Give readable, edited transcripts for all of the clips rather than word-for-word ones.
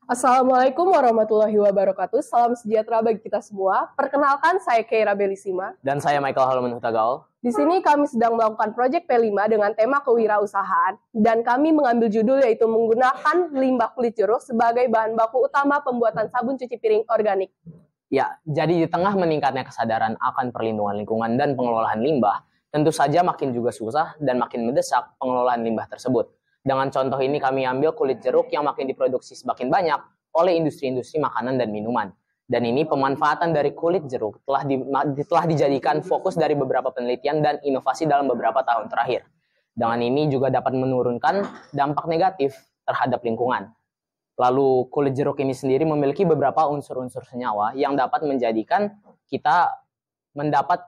Assalamualaikum warahmatullahi wabarakatuh. Salam sejahtera bagi kita semua. Perkenalkan, saya Keira Belisima. Dan saya Michael Haloman Hutagaol. Di sini kami sedang melakukan proyek P5 dengan tema kewirausahaan. Dan kami mengambil judul yaitu menggunakan limbah kulit jeruk sebagai bahan baku utama pembuatan sabun cuci piring organik. Ya, jadi di tengah meningkatnya kesadaran akan perlindungan lingkungan dan pengelolaan limbah, tentu saja makin juga susah dan makin mendesak pengelolaan limbah tersebut. Dengan contoh ini kami ambil kulit jeruk yang makin diproduksi semakin banyak oleh industri-industri makanan dan minuman. Dan ini pemanfaatan dari kulit jeruk telah dijadikan fokus dari beberapa penelitian dan inovasi dalam beberapa tahun terakhir. Dengan ini juga dapat menurunkan dampak negatif terhadap lingkungan. Lalu kulit jeruk ini sendiri memiliki beberapa unsur-unsur senyawa yang dapat menjadikan kita mendapat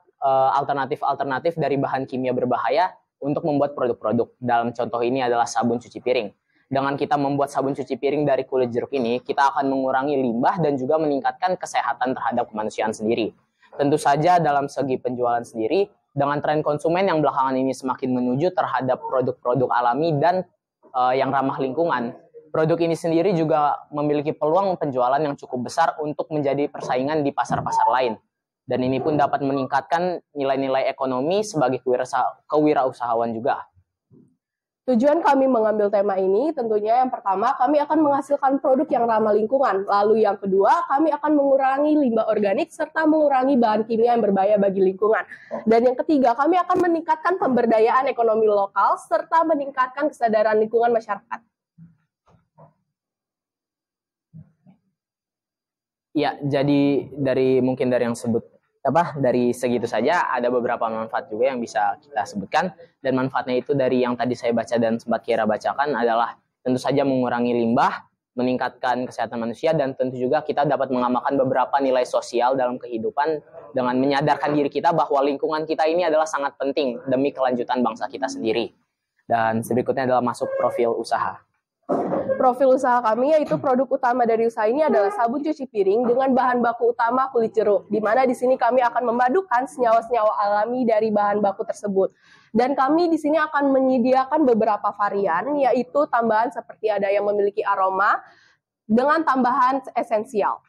alternatif-alternatif dari bahan kimia berbahaya untuk membuat produk-produk. Dalam contoh ini adalah sabun cuci piring. Dengan kita membuat sabun cuci piring dari kulit jeruk ini, kita akan mengurangi limbah dan juga meningkatkan kesehatan terhadap kemanusiaan sendiri. Tentu saja dalam segi penjualan sendiri, dengan tren konsumen yang belakangan ini semakin menuju terhadap produk-produk alami dan yang ramah lingkungan, produk ini sendiri juga memiliki peluang penjualan yang cukup besar untuk menjadi persaingan di pasar-pasar lain. Dan ini pun dapat meningkatkan nilai-nilai ekonomi sebagai kewirausahawan juga. Tujuan kami mengambil tema ini tentunya yang pertama kami akan menghasilkan produk yang ramah lingkungan. Lalu yang kedua kami akan mengurangi limbah organik serta mengurangi bahan kimia yang berbahaya bagi lingkungan. Dan yang ketiga kami akan meningkatkan pemberdayaan ekonomi lokal serta meningkatkan kesadaran lingkungan masyarakat. Ya, jadi dari yang dari segitu saja ada beberapa manfaat juga yang bisa kita sebutkan, dan manfaatnya itu dari yang tadi saya baca dan sempat Kira bacakan adalah tentu saja mengurangi limbah, meningkatkan kesehatan manusia, dan tentu juga kita dapat mengamalkan beberapa nilai sosial dalam kehidupan dengan menyadarkan diri kita bahwa lingkungan kita ini adalah sangat penting demi kelanjutan bangsa kita sendiri. Dan berikutnya adalah masuk profil usaha. Profil usaha kami yaitu produk utama dari usaha ini adalah sabun cuci piring dengan bahan baku utama kulit jeruk, di mana di sini kami akan memadukan senyawa-senyawa alami dari bahan baku tersebut. Dan kami di sini akan menyediakan beberapa varian, yaitu tambahan seperti ada yang memiliki aroma dengan tambahan esensial.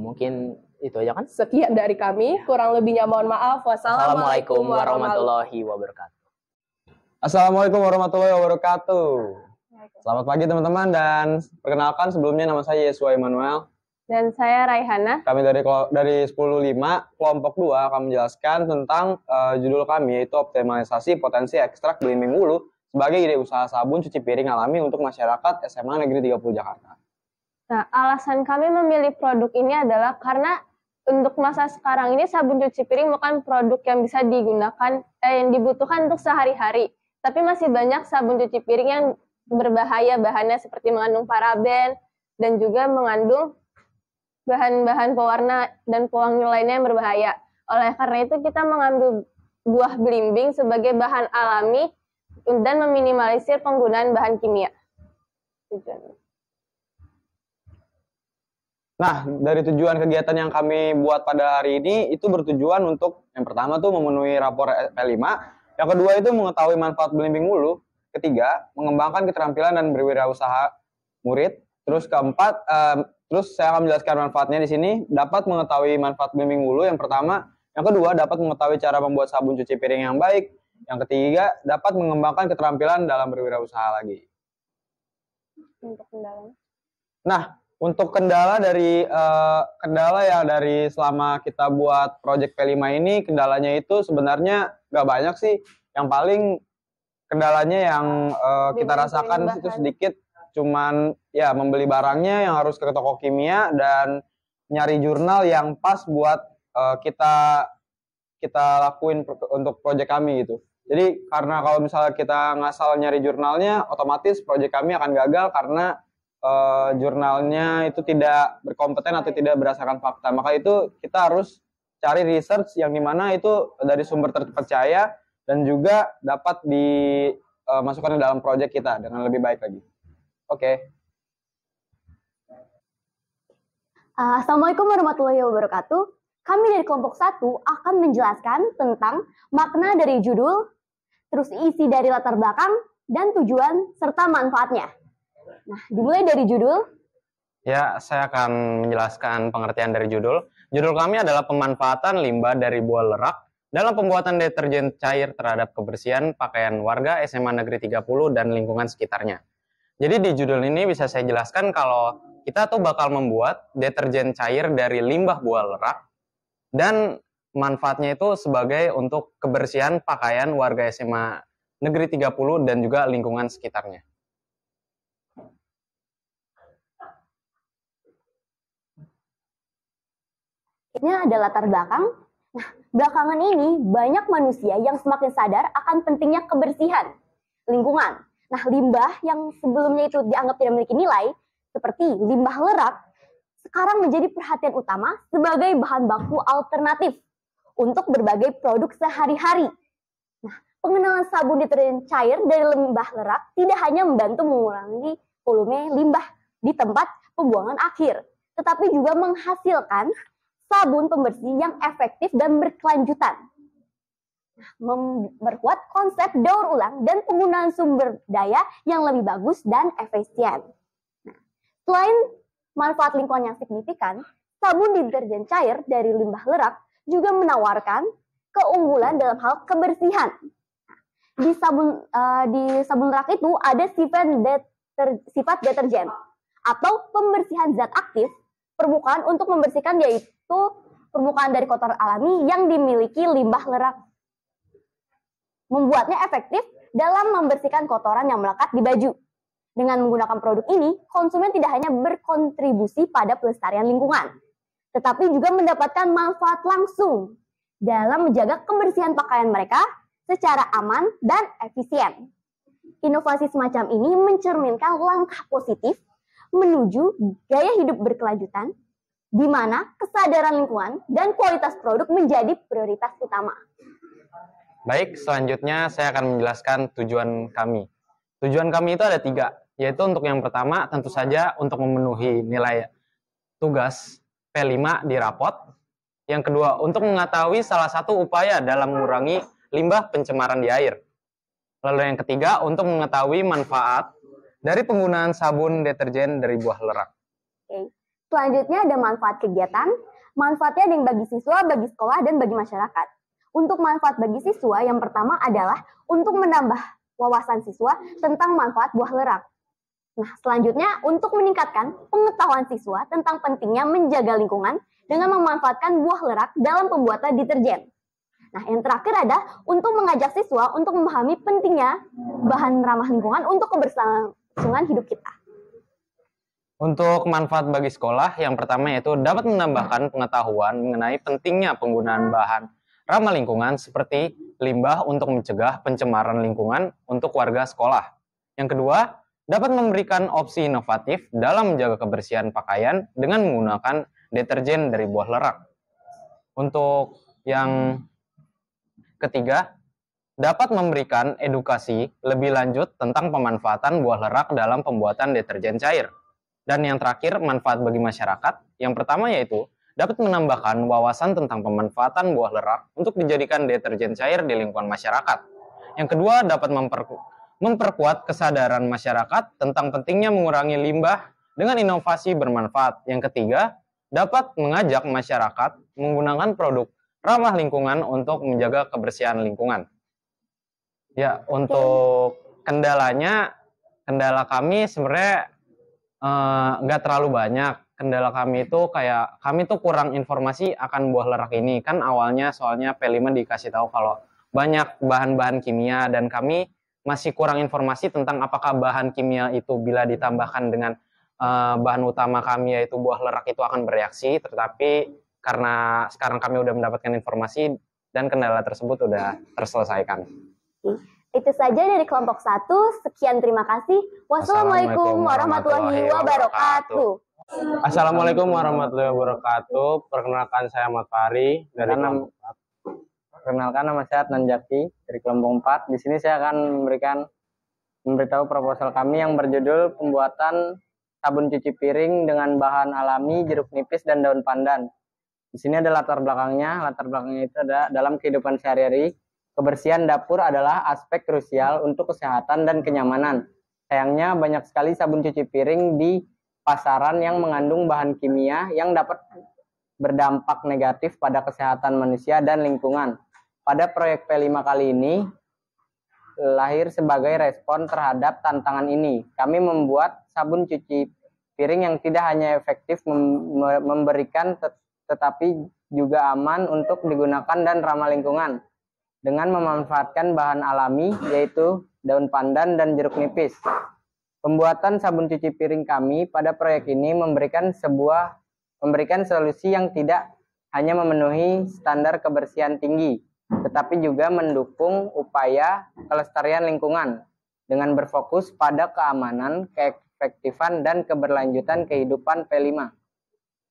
Mungkin itu aja kan? Sekian dari kami, kurang lebihnya mohon maaf. Wassalamualaikum warahmatullahi wabarakatuh. Assalamualaikum warahmatullahi wabarakatuh. Selamat pagi teman-teman, dan perkenalkan sebelumnya nama saya Yesua Emmanuel. Dan saya Raihana. Kami dari 10.5 kelompok 2 akan menjelaskan tentang judul kami, yaitu optimalisasi potensi ekstrak belimbing wulu sebagai ide usaha sabun cuci piring alami untuk masyarakat SMA Negeri 30 Jakarta. Nah, alasan kami memilih produk ini adalah karena untuk masa sekarang ini sabun cuci piring bukan produk yang bisa digunakan, yang dibutuhkan untuk sehari-hari. Tapi masih banyak sabun cuci piring yang berbahaya bahannya seperti mengandung paraben dan juga mengandung bahan-bahan pewarna dan pewangi lainnya yang berbahaya. Oleh karena itu kita mengambil buah belimbing sebagai bahan alami dan meminimalisir penggunaan bahan kimia. Nah, dari tujuan kegiatan yang kami buat pada hari ini itu bertujuan untuk yang pertama tuh memenuhi rapor P5, yang kedua itu mengetahui manfaat belimbing wulu, ketiga mengembangkan keterampilan dan berwirausaha murid, terus keempat terus saya akan menjelaskan manfaatnya di sini, dapat mengetahui manfaat belimbing wulu yang pertama, yang kedua dapat mengetahui cara membuat sabun cuci piring yang baik, yang ketiga dapat mengembangkan keterampilan dalam berwirausaha lagi. Untuk kendala. Nah, untuk kendala dari selama kita buat project P5 ini, kendalanya itu sebenarnya nggak banyak sih. Yang paling kendalanya yang kita rasakan itu sedikit, cuman ya membeli barangnya yang harus ke toko kimia dan nyari jurnal yang pas buat kita lakuin untuk project kami gitu. Jadi karena kalau misalnya kita ngasal nyari jurnalnya, otomatis project kami akan gagal karena jurnalnya itu tidak berkompeten atau tidak berdasarkan fakta. Maka itu kita harus cari research yang dimana itu dari sumber terpercaya dan juga dapat dimasukkan ke dalam proyek kita dengan lebih baik lagi. Oke. Assalamualaikum warahmatullahi wabarakatuh. Kami dari kelompok 1 akan menjelaskan tentang makna dari judul, terus isi dari latar belakang, dan tujuan serta manfaatnya. Nah, dimulai dari judul. Ya, saya akan menjelaskan pengertian dari judul. Judul kami adalah pemanfaatan limbah dari buah lerak dalam pembuatan deterjen cair terhadap kebersihan pakaian warga SMA Negeri 30 dan lingkungan sekitarnya. Jadi di judul ini bisa saya jelaskan kalau kita tuh bakal membuat deterjen cair dari limbah buah lerak dan manfaatnya itu sebagai untuk kebersihan pakaian warga SMA Negeri 30 dan juga lingkungan sekitarnya. Ini ada latar belakang. Nah, belakangan ini banyak manusia yang semakin sadar akan pentingnya kebersihan lingkungan. Nah, limbah yang sebelumnya itu dianggap tidak memiliki nilai, seperti limbah lerak, sekarang menjadi perhatian utama sebagai bahan baku alternatif untuk berbagai produk sehari-hari. Nah, pengenalan sabun deterjen cair dari limbah lerak tidak hanya membantu mengurangi volume limbah di tempat pembuangan akhir, tetapi juga menghasilkan sabun pembersih yang efektif dan berkelanjutan. Memperkuat konsep daur ulang dan penggunaan sumber daya yang lebih bagus dan efisien. Nah, selain manfaat lingkungan yang signifikan, sabun deterjen cair dari limbah lerak juga menawarkan keunggulan dalam hal kebersihan. Di sabun lerak itu ada sifat deterjen atau pembersihan zat aktif permukaan untuk membersihkan, yaitu permukaan dari kotoran alami yang dimiliki limbah lerak. Membuatnya efektif dalam membersihkan kotoran yang melekat di baju. Dengan menggunakan produk ini, konsumen tidak hanya berkontribusi pada pelestarian lingkungan, tetapi juga mendapatkan manfaat langsung dalam menjaga kebersihan pakaian mereka secara aman dan efisien. Inovasi semacam ini mencerminkan langkah positif menuju gaya hidup berkelanjutan, di mana kesadaran lingkungan dan kualitas produk menjadi prioritas utama. Baik, selanjutnya saya akan menjelaskan tujuan kami. Tujuan kami itu ada 3, yaitu untuk yang pertama tentu saja untuk memenuhi nilai tugas P5 di rapot. Yang kedua, untuk mengetahui salah satu upaya dalam mengurangi limbah pencemaran di air. Lalu yang ketiga, untuk mengetahui manfaat dari penggunaan sabun deterjen dari buah lerak. Oke. Selanjutnya ada manfaat kegiatan. Manfaatnya ada yang bagi siswa, bagi sekolah, dan bagi masyarakat. Untuk manfaat bagi siswa, yang pertama adalah untuk menambah wawasan siswa tentang manfaat buah lerak. Nah, selanjutnya untuk meningkatkan pengetahuan siswa tentang pentingnya menjaga lingkungan dengan memanfaatkan buah lerak dalam pembuatan deterjen. Nah, yang terakhir ada untuk mengajak siswa untuk memahami pentingnya bahan ramah lingkungan untuk keberlangsungan hidup kita. Untuk manfaat bagi sekolah, yang pertama yaitu dapat menambahkan pengetahuan mengenai pentingnya penggunaan bahan ramah lingkungan seperti limbah untuk mencegah pencemaran lingkungan untuk warga sekolah. Yang kedua, dapat memberikan opsi inovatif dalam menjaga kebersihan pakaian dengan menggunakan deterjen dari buah lerak. Untuk yang ketiga, dapat memberikan edukasi lebih lanjut tentang pemanfaatan buah lerak dalam pembuatan deterjen cair. Dan yang terakhir, manfaat bagi masyarakat. Yang pertama yaitu dapat menambahkan wawasan tentang pemanfaatan buah lerak untuk dijadikan deterjen cair di lingkungan masyarakat. Yang kedua, dapat memperkuat kesadaran masyarakat tentang pentingnya mengurangi limbah dengan inovasi bermanfaat. Yang ketiga, dapat mengajak masyarakat menggunakan produk ramah lingkungan untuk menjaga kebersihan lingkungan. Ya, untuk kendala kami sebenarnya nggak terlalu banyak. Kendala kami itu kayak kami tuh kurang informasi akan buah lerak ini. Kan awalnya soalnya P5 dikasih tahu kalau banyak bahan-bahan kimia dan kami masih kurang informasi tentang apakah bahan kimia itu bila ditambahkan dengan bahan utama kami yaitu buah lerak itu akan bereaksi. Tetapi karena sekarang kami udah mendapatkan informasi dan kendala tersebut udah terselesaikan. Itu saja dari kelompok 1. Sekian, terima kasih. Wassalamualaikum warahmatullahi wabarakatuh. Assalamualaikum warahmatullahi wabarakatuh. Perkenalkan saya Ahmad Fahri dari kelompok 4. Perkenalkan nama saya Adnan Jaki dari kelompok 4. Di sini saya akan memberitahu proposal kami yang berjudul pembuatan sabun cuci piring dengan bahan alami, jeruk nipis dan daun pandan. Di sini ada latar belakangnya. Latar belakangnya itu ada dalam kehidupan sehari-hari. Kebersihan dapur adalah aspek krusial untuk kesehatan dan kenyamanan. Sayangnya banyak sekali sabun cuci piring di pasaran yang mengandung bahan kimia yang dapat berdampak negatif pada kesehatan manusia dan lingkungan. Pada proyek P5 kali ini lahir sebagai respon terhadap tantangan ini. Kami membuat sabun cuci piring yang tidak hanya efektif memberikan tetapi juga aman untuk digunakan dan ramah lingkungan dengan memanfaatkan bahan alami yaitu daun pandan dan jeruk nipis. Pembuatan sabun cuci piring kami pada proyek ini memberikan solusi yang tidak hanya memenuhi standar kebersihan tinggi, tetapi juga mendukung upaya kelestarian lingkungan dengan berfokus pada keamanan, keefektifan, dan keberlanjutan kehidupan P5.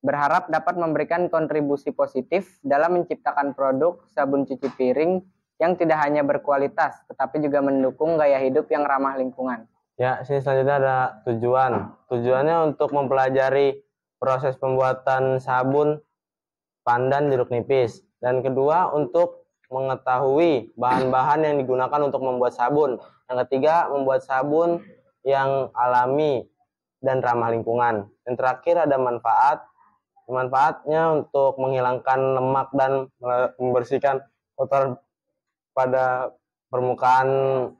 Berharap dapat memberikan kontribusi positif dalam menciptakan produk sabun cuci piring yang tidak hanya berkualitas, tetapi juga mendukung gaya hidup yang ramah lingkungan. Ya, sini selanjutnya ada tujuan. Tujuannya untuk mempelajari proses pembuatan sabun pandan jeruk nipis. Dan kedua, untuk mengetahui bahan-bahan yang digunakan untuk membuat sabun. Yang ketiga, membuat sabun yang alami dan ramah lingkungan. Yang terakhir ada manfaatnya untuk menghilangkan lemak dan membersihkan kotoran pada permukaan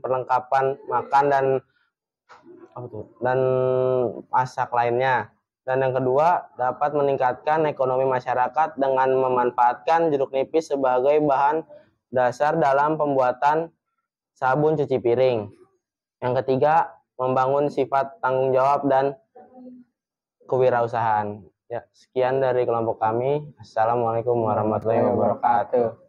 perlengkapan makan dan masak lainnya. Dan yang kedua, dapat meningkatkan ekonomi masyarakat dengan memanfaatkan jeruk nipis sebagai bahan dasar dalam pembuatan sabun cuci piring. Yang ketiga, membangun sifat tanggung jawab dan kewirausahaan. Ya, sekian dari kelompok kami. Assalamualaikum warahmatullahi wabarakatuh.